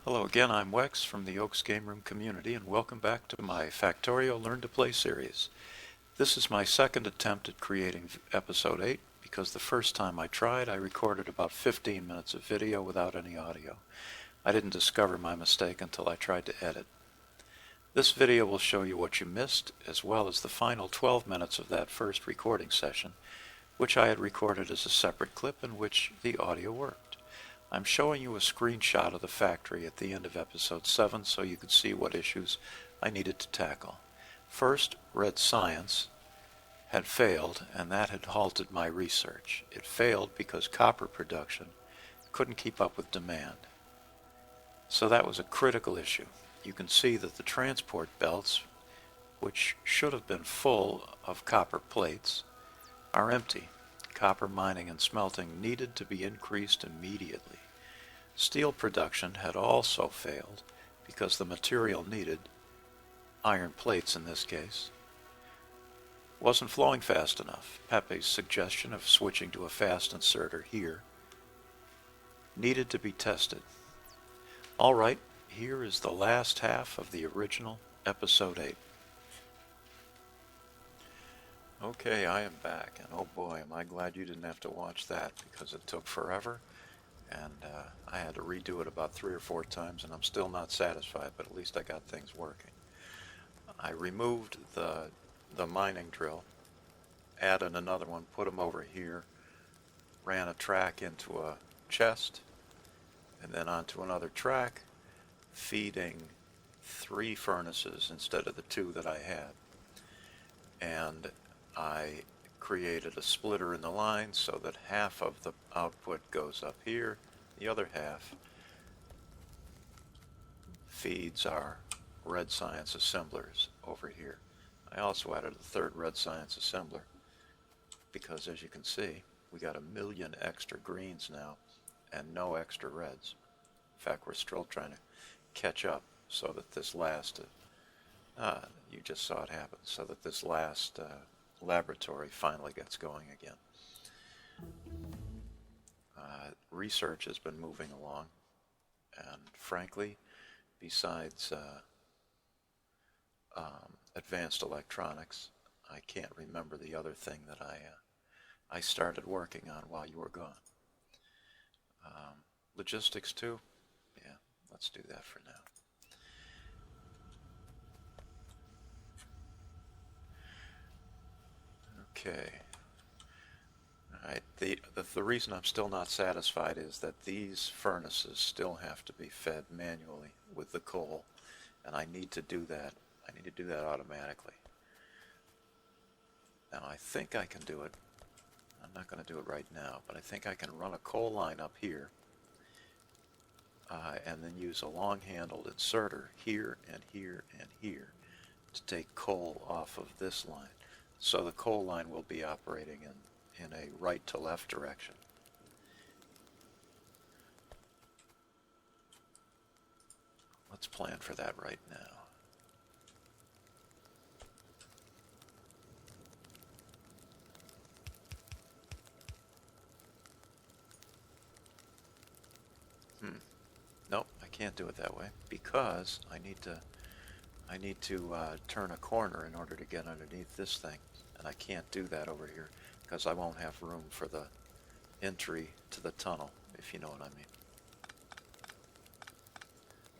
Hello again, I'm Wex from the Oaks Game Room community, and welcome back to my Factorio Learn to Play series. This is my second attempt at creating episode 8, because the first time I tried, I recorded about 15 minutes of video without any audio. I didn't discover my mistake until I tried to edit. This video will show you what you missed, as well as the final 12 minutes of that first recording session, which I had recorded as a separate clip in which the audio worked. I'm showing you a screenshot of the factory at the end of episode 7 so you can see what issues I needed to tackle. First, red science had failed, and that had halted my research. It failed because copper production couldn't keep up with demand. So that was a critical issue. You can see that the transport belts, which should have been full of copper plates, are empty. Copper mining and smelting needed to be increased immediately. Steel production had also failed because the material needed, iron plates in this case, wasn't flowing fast enough. Pepe's suggestion of switching to a fast inserter here needed to be tested. Alright, here is the last half of the original episode 8. Okay, I am back, and oh boy, am I glad you didn't have to watch that, because it took forever, and I had to redo it about 3 or 4 times, and I'm still not satisfied, but at least I got things working. I removed the mining drill, added another one, put them over here, ran a track into a chest, and then onto another track, feeding 3 furnaces instead of the 2 that I had. And I created a splitter in the line so that half of the output goes up here, the other half feeds our red science assemblers over here. I also added a 3rd red science assembler because, as you can see, we got 1 million extra greens now and no extra reds. In fact, we're still trying to catch up so that this last you just saw it happen, so that this last laboratory finally gets going again. Research has been moving along, and frankly, besides advanced electronics, I can't remember the other thing that I started working on while you were gone. Logistics too? Yeah, let's do that for now. Okay. Alright, the reason I'm still not satisfied is that these furnaces still have to be fed manually with the coal, and I need to do that. I need to do that automatically. Now I think I can do it. I'm not going to do it right now, but I think I can run a coal line up here and then use a long-handled inserter here and here and here to take coal off of this line. So the coal line will be operating in a right to left direction. Let's plan for that right now. Nope, I can't do it that way because I need to turn a corner in order to get underneath this thing, and I can't do that over here because I won't have room for the entry to the tunnel, if you know what I mean.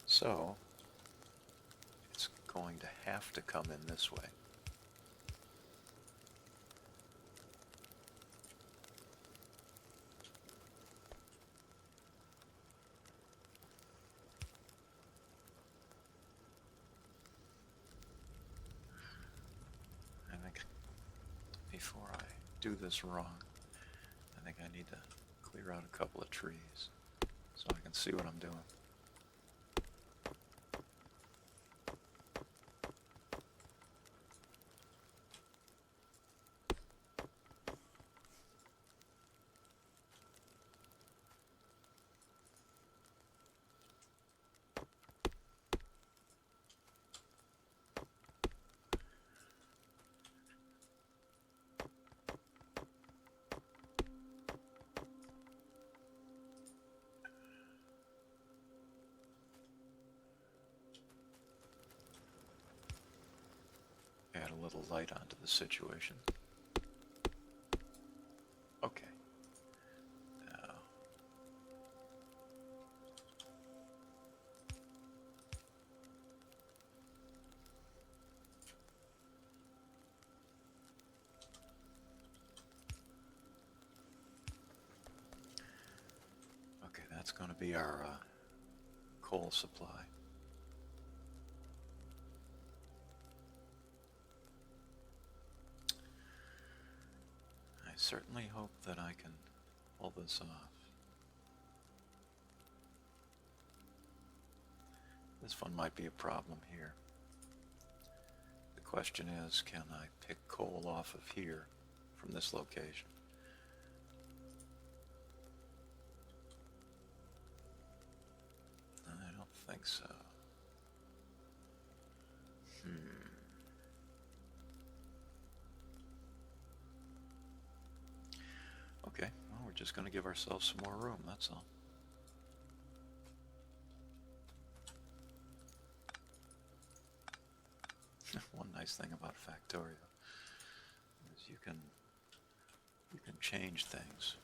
So it's going to have to come in this way. Before I do this wrong, I think I need to clear out a couple of trees so I can see what I'm doing. little light onto the situation. Okay. Now, okay, that's going to be our coal supply. I certainly hope that I can pull this off. This one might be a problem here. The question is, can I pick coal off of here from this location? I don't think so. Okay, well, we're just going to give ourselves some more room, that's all. One nice thing about Factorio is you can change things.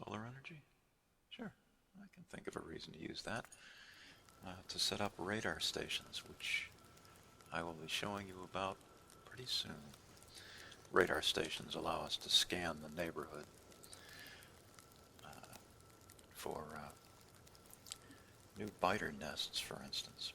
Solar energy? Sure, I can think of a reason to use that. To set up radar stations, which I will be showing you about pretty soon. Radar stations allow us to scan the neighborhood for new biter nests, for instance.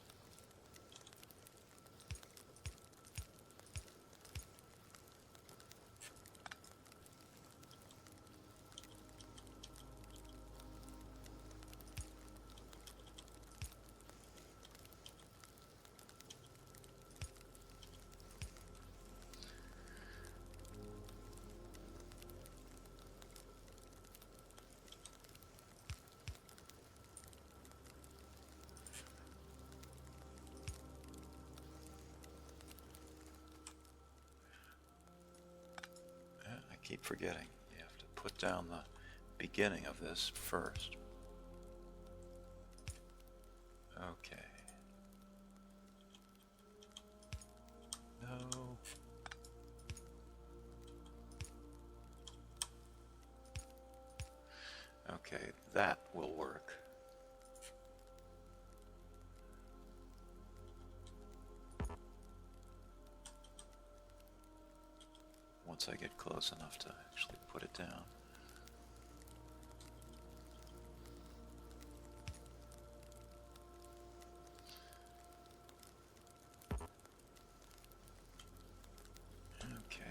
I keep forgetting. You have to put down the beginning of this first. Okay. No. Okay, that will work. Once I get close enough to actually put it down. Okay.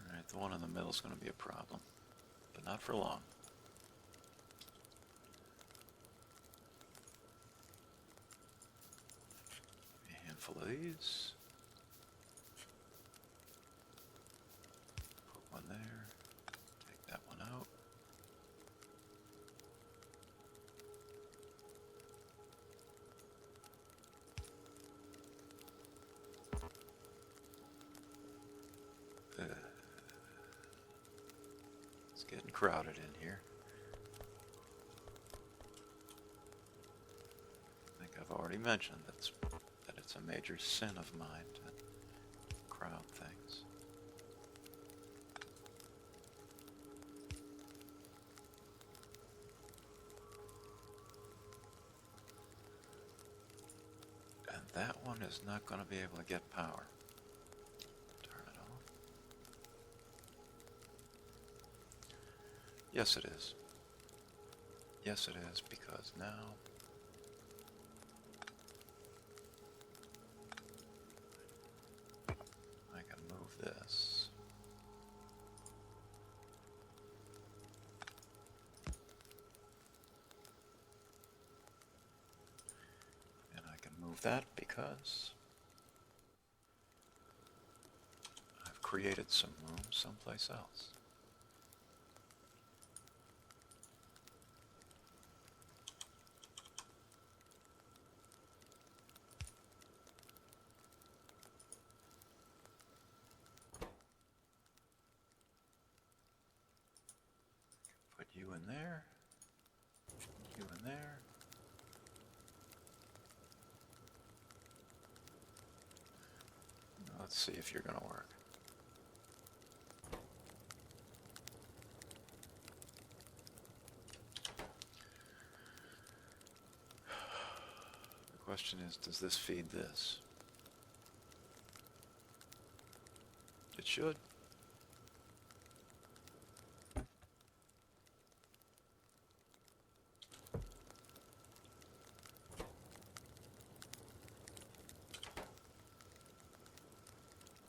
Alright, the one in the middle is going to be a problem, but not for long. A handful of these. Put one there. Take that one out. It's getting crowded in here. I think I've already mentioned that it's a major sin of mine to crowd things. And that one is not going to be able to get power. Turn it off. Yes, it is. Yes, it is, because now I can move this. remove that because I've created some room someplace else. Put you in there, you in there. Let's see if you're going to work. The question is, does this feed this? It should.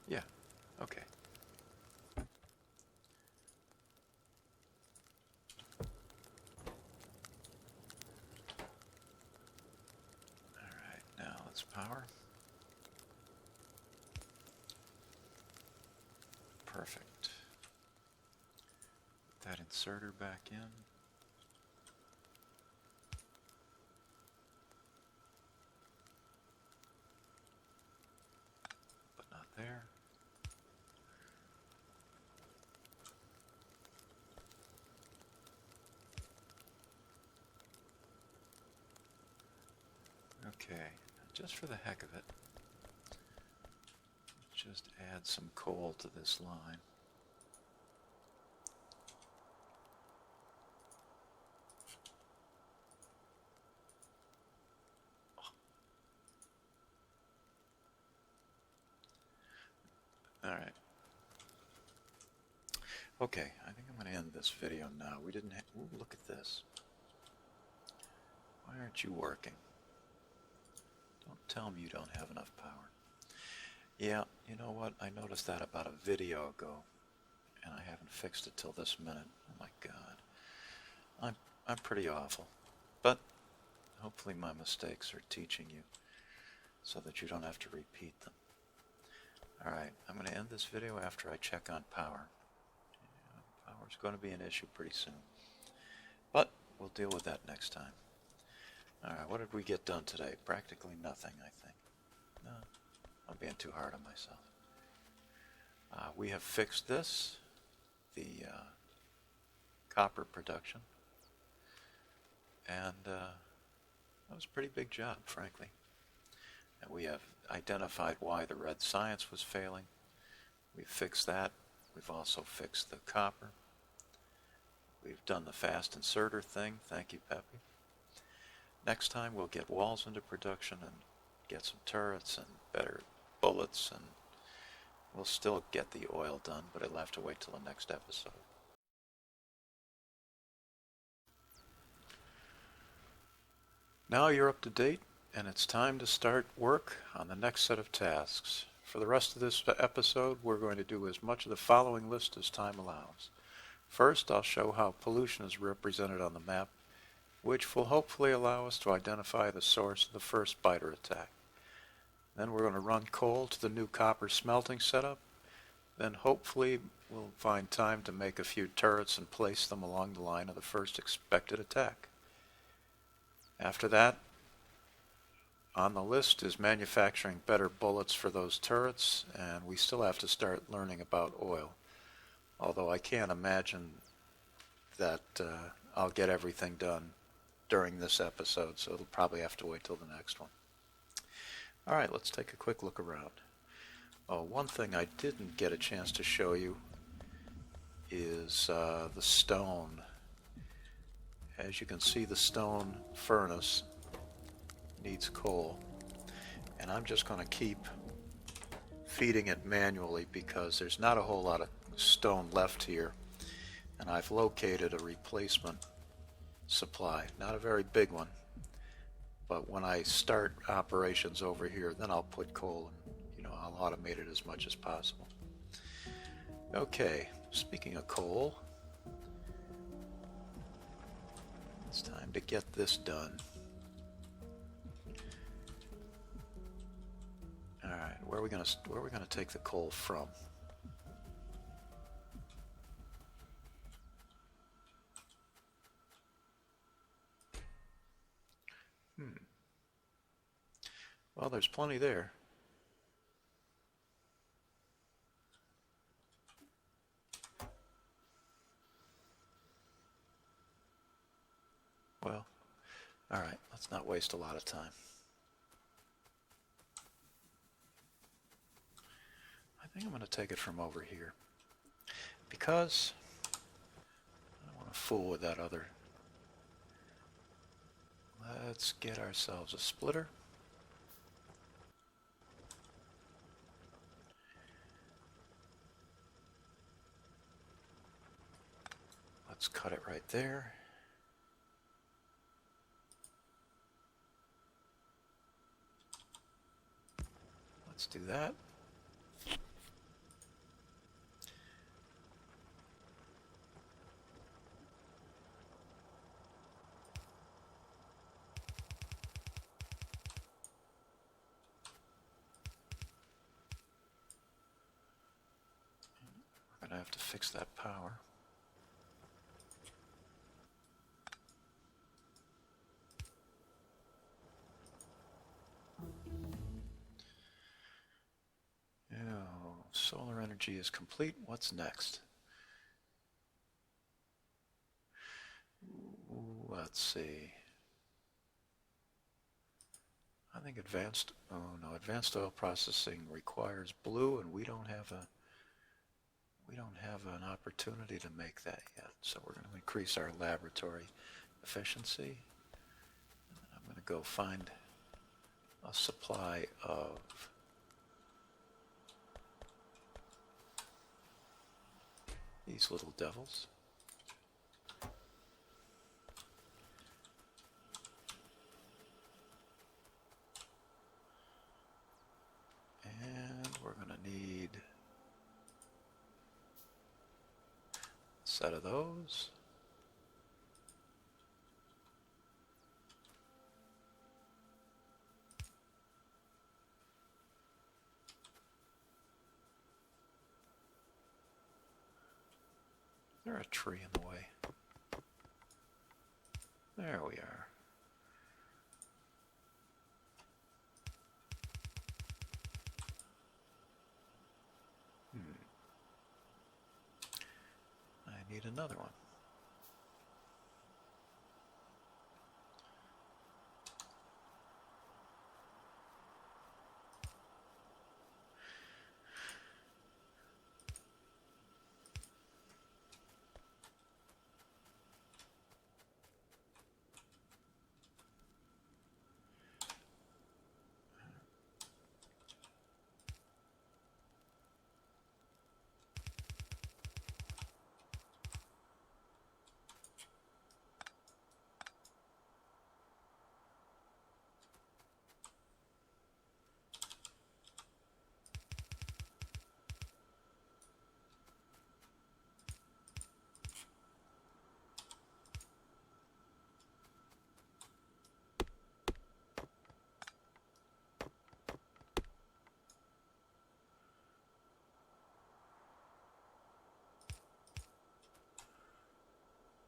Yeah, okay. All right, now let's power. Perfect. Put that inserter back in. But not there. Okay, just for the heck of it, just add some coal to this line. All right. Okay, I think I'm going to end this video now. We didn't have, ooh, look at this. Why aren't you working? Don't tell me you don't have enough power. Yeah, you know what? I noticed that about a video ago, and I haven't fixed it till this minute. Oh my God. I'm pretty awful. But hopefully my mistakes are teaching you so that you don't have to repeat them. Alright, I'm going to end this video after I check on power. Power's going to be an issue pretty soon. But we'll deal with that next time. Alright, what did we get done today? Practically nothing, I think. No, I'm being too hard on myself. We have fixed this, the copper production. And that was a pretty big job, frankly. And we have identified why the red science was failing. We've fixed that. We've also fixed the copper. We've done the fast inserter thing. Thank you, Peppy. Next time we'll get walls into production and get some turrets and better bullets, and we'll still get the oil done, but it'll have to wait till the next episode. Now you're up to date, and it's time to start work on the next set of tasks. For the rest of this episode, we're going to do as much of the following list as time allows. First, I'll show how pollution is represented on the map, which will hopefully allow us to identify the source of the first biter attack. Then we're going to run coal to the new copper smelting setup. Then hopefully we'll find time to make a few turrets and place them along the line of the first expected attack. After that, on the list is manufacturing better bullets for those turrets, and we still have to start learning about oil. Although I can't imagine that I'll get everything done during this episode, so it'll probably have to wait till the next one. Alright, let's take a quick look around. Oh, one thing I didn't get a chance to show you is the stone. As you can see, the stone furnace needs coal, and I'm just going to keep feeding it manually because there's not a whole lot of stone left here, and I've located a replacement supply. Not a very big one, but when I start operations over here, then I'll put coal and I'll automate it as much as possible. Okay, speaking of coal, it's time to get this done. right, where are we gonna take the coal from? Well, there's plenty there. Well, all right, let's not waste a lot of time. I think I'm going to take it from over here because I don't want to fool with that other. Let's get ourselves a splitter. Let's cut it right there. Let's do that. We're going to have to fix that power. Oh, solar energy is complete. What's next? Let's see. I think advanced oil processing requires blue, and we don't have an opportunity to make that yet. So we're going to increase our laboratory efficiency. I'm going to go find a supply of these little devils. And we're going to need a set of those. Is there a tree in the way? There we are. I need another one.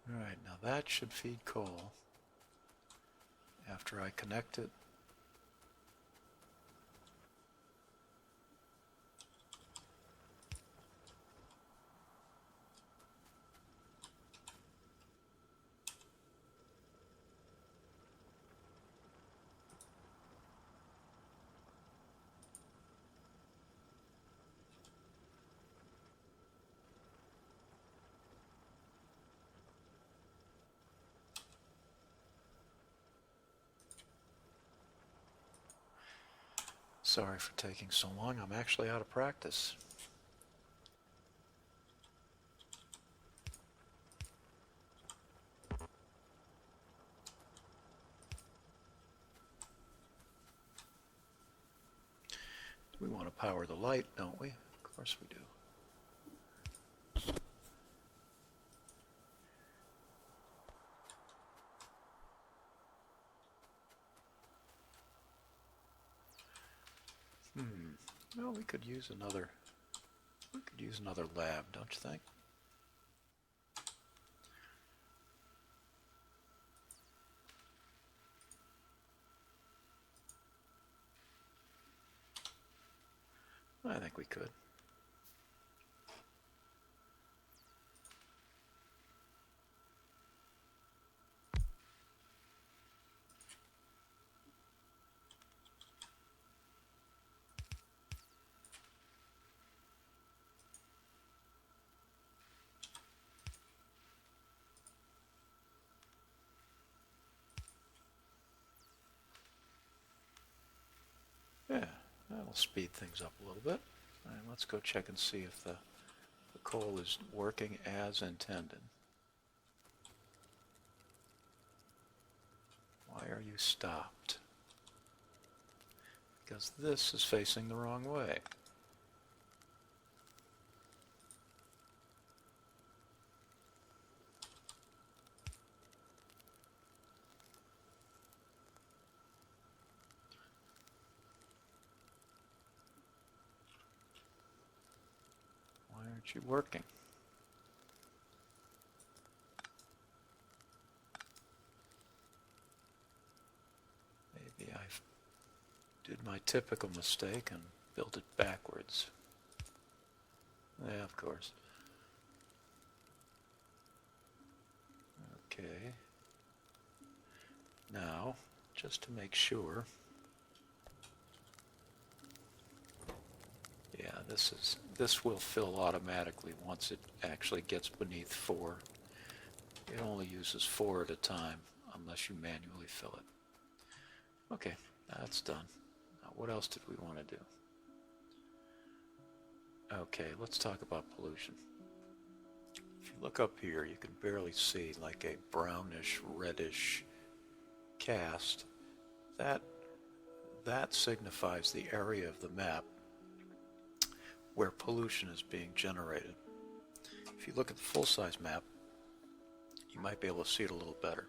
All right, now that should feed coal after I connect it. Sorry for taking so long. I'm actually out of practice. We want to power the light, don't we? Of course we do. we could use another lab, don't you think? I think we could. Yeah, that'll speed things up a little bit. All right, let's go check and see if the coal is working as intended. Why are you stopped? Because this is facing the wrong way. Why aren't you working? Maybe I did my typical mistake and built it backwards. Yeah, of course. Okay. Now, just to make sure. Yeah, this will fill automatically once it actually gets beneath 4. It only uses 4 at a time unless you manually fill it. Okay, that's done. Now, what else did we want to do? Okay, let's talk about pollution. If you look up here, you can barely see like a brownish, reddish cast. That signifies the area of the map where pollution is being generated. If you look at the full-size map, you might be able to see it a little better.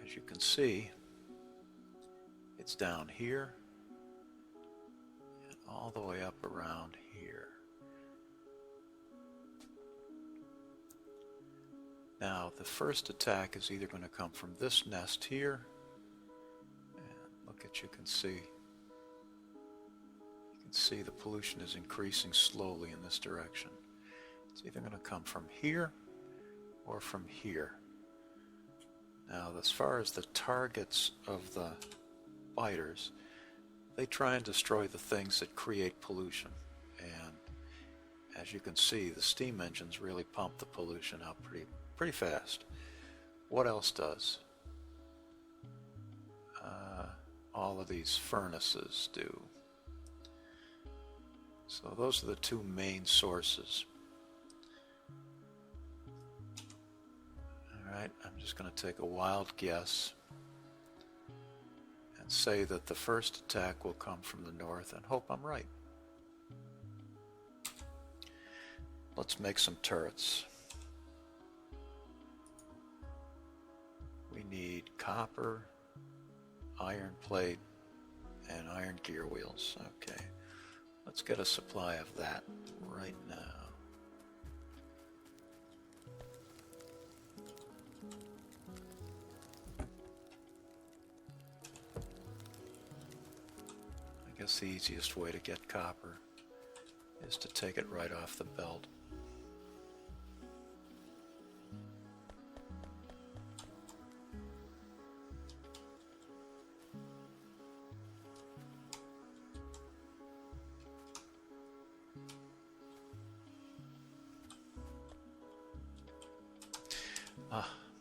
As you can see, it's down here and all the way up around here. Now, the first attack is either going to come from this nest here, and look at, you can see the pollution is increasing slowly in this direction. It's either going to come from here or from here. Now, as far as the targets of the biters, they try and destroy the things that create pollution. And as you can see, the steam engines really pump the pollution out pretty fast. What else does? All of these furnaces do. So those are the two main sources. Alright, I'm just going to take a wild guess and say that the first attack will come from the north and hope I'm right. Let's make some turrets. We need copper, iron plate, and iron gear wheels. Okay. Let's get a supply of that right now. I guess the easiest way to get copper is to take it right off the belt.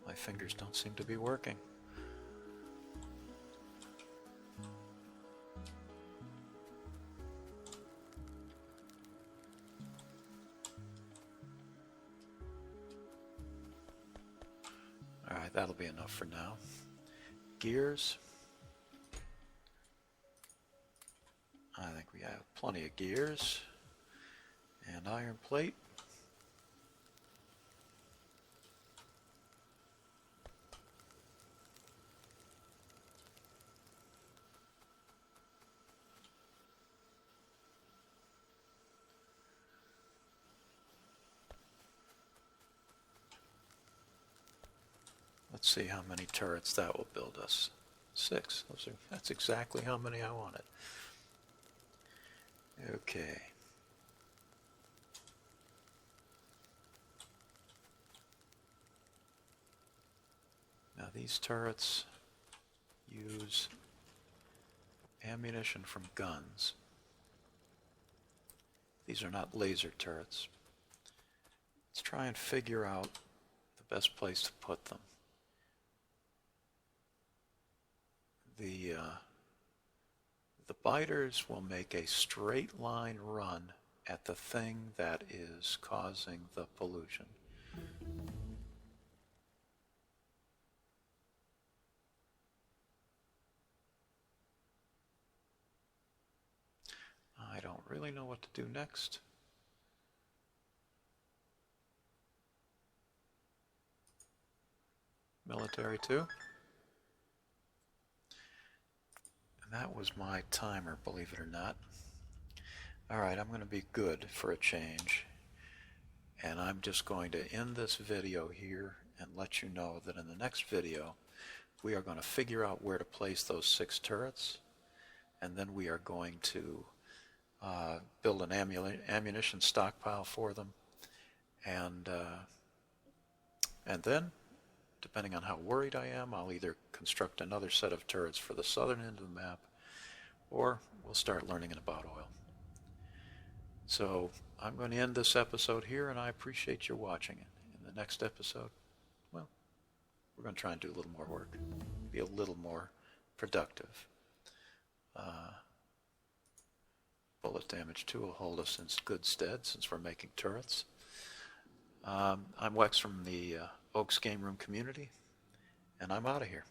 My fingers don't seem to be working. Alright, that'll be enough for now. Gears. I think we have plenty of gears. And iron plate. Let's see how many turrets that will build us. 6. That's exactly how many I wanted. Okay. Now these turrets use ammunition from guns. These are not laser turrets. Let's try and figure out the best place to put them. The biters will make a straight line run at the thing that is causing the pollution. I don't really know what to do next. Military 2. And that was my timer, believe it or not. Alright, I'm going to be good for a change. And I'm just going to end this video here and let you know that in the next video we are going to figure out where to place those 6 turrets, and then we are going to build an ammunition stockpile for them, and then, depending on how worried I am, I'll either construct another set of turrets for the southern end of the map, or we'll start learning about oil. So I'm going to end this episode here, and I appreciate your watching it. In the next episode, well, we're going to try and do a little more work, be a little more productive. Bullet damage 2 will hold us in good stead since we're making turrets. I'm Wex from the Oaks Game Room community, and I'm out of here.